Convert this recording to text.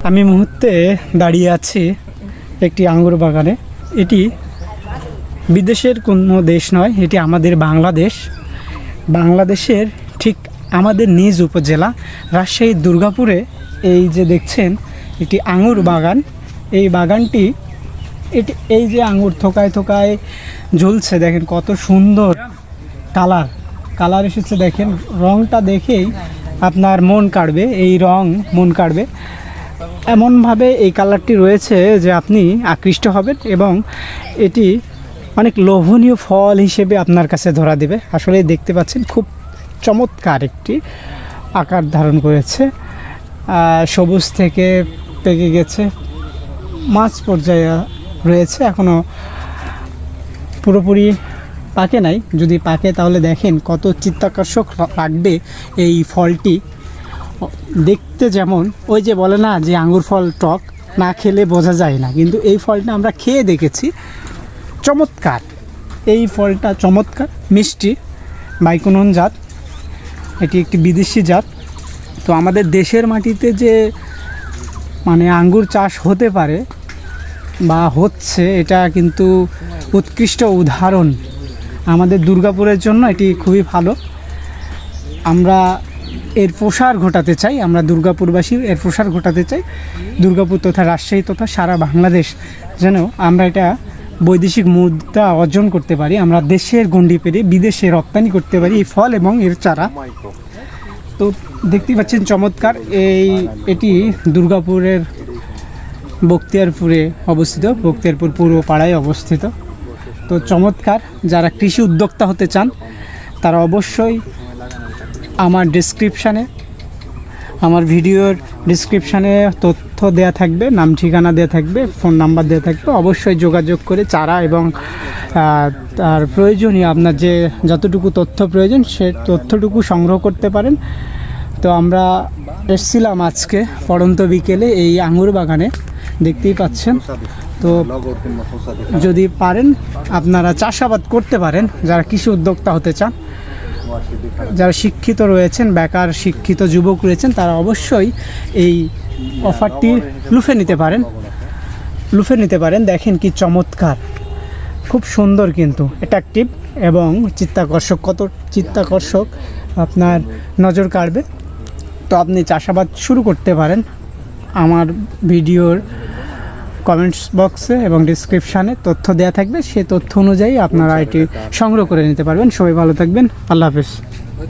আমি মুহূর্তে দাঁড়িয়ে আছি একটি আঙ্গুর বাগানে। এটি বিদেশের কোনো দেশ নয়, এটি আমাদের বাংলাদেশ। বাংলাদেশের ঠিক আমাদের নিজ উপজেলা রাজশাহীর দুর্গাপুরে এই যে দেখছেন একটি আঙ্গুর বাগান। এই বাগানটি এই যে আঙ্গুর থোকায় থোকায় ঝুলছে, দেখেন কত সুন্দর কালার এসেছে। দেখেন রংটা দেখেই আপনার মন কাড়বে, এই রং মন কাড়বে। এমনভাবে এই কালারটি রয়েছে যে আপনি আকৃষ্ট হবেন এবং এটি অনেক লোভনীয় ফল হিসেবে আপনার কাছে ধরা দেবে। আসলে দেখতে পাচ্ছেন খুব চমৎকার একটি আকার ধারণ করেছে। সবুজ থেকে পেকে গেছে, মাঝ পর্যায়ে রয়েছে, এখনও পুরোপুরি পাকে নাই। যদি পাকে তাহলে দেখেন কত চিত্তাকর্ষক লাগবে এই ফলটি দেখতে। যেমন ওই যে বলে না যে আঙ্গুর ফল টক, না খেলে বোঝা যায় না, কিন্তু এই ফলটা আমরা খেয়ে দেখেছি, চমৎকার। এই ফলটা চমৎকার, মিষ্টি, বাইকোনন জাত। এটি একটি বিদেশি জাত। তো আমাদের দেশের মাটিতে যে মানে আঙ্গুর চাষ হতে পারে বা হচ্ছে, এটা কিন্তু উৎকৃষ্ট উদাহরণ আমাদের দুর্গাপুরের জন্য। এটি খুবই ভালো। আমরা এর প্রসার ঘটাতে চাই, আমরা দুর্গাপুরবাসী এর প্রসার ঘটাতে চাই। দুর্গাপুর তথা রাজশাহী তথা সারা বাংলাদেশ যেন আমরা এটা বৈদেশিক মুদ্রা অর্জন করতে পারি, আমরা দেশের গণ্ডি পেরিয়ে বিদেশে রপ্তানি করতে পারি এই ফল এবং এর চারা। তো দেখতে পাচ্ছেন চমৎকার। এটি দুর্গাপুরের বখতিয়ারপুরে অবস্থিত, বখতিয়ারপুর পূর্ব পাড়ায় অবস্থিত। তো চমৎকার। যারা কৃষি উদ্যোক্তা হতে চান তারা অবশ্যই আমার ভিডিওর ডিসক্রিপশানে তথ্য দেয়া থাকবে, নাম ঠিকানা দেওয়া থাকবে, ফোন নাম্বার দেওয়া থাকবে। অবশ্যই যোগাযোগ করে চারা এবং তার প্রয়োজনীয় আপনার যে যতটুকু তথ্য প্রয়োজন সে তথ্যটুকু সংগ্রহ করতে পারেন। তো আমরা এসেছিলাম আজকে পড়ন্ত বিকেলে এই আঙ্গুর বাগানে, দেখতেই পাচ্ছেন। তো যদি পারেন আপনারা চাষাবাদ করতে পারেন, যারা কৃষি উদ্যোক্তা হতে চান, যারা শিক্ষিত রয়েছেন, বেকার শিক্ষিত যুবক রয়েছেন, তারা অবশ্যই এই অফারটি লুফে নিতে পারেন। দেখেন কি চমৎকার, খুব সুন্দর, কিন্তু অ্যাট্রাকটিভ এবং চিত্তাকর্ষক। কত চিত্তাকর্ষক, আপনার নজর কাড়বে। তো আপনি চাষাবাদ শুরু করতে পারেন। আমার ভিডিওর কমেন্টস বক্সে এবং ডিসক্রিপশানে তথ্য দেওয়া থাকবে, সেই তথ্য অনুযায়ী আপনারা এটি সংগ্রহ করে নিতে পারবেন। সবাই ভালো থাকবেন, আল্লাহ হাফেজ।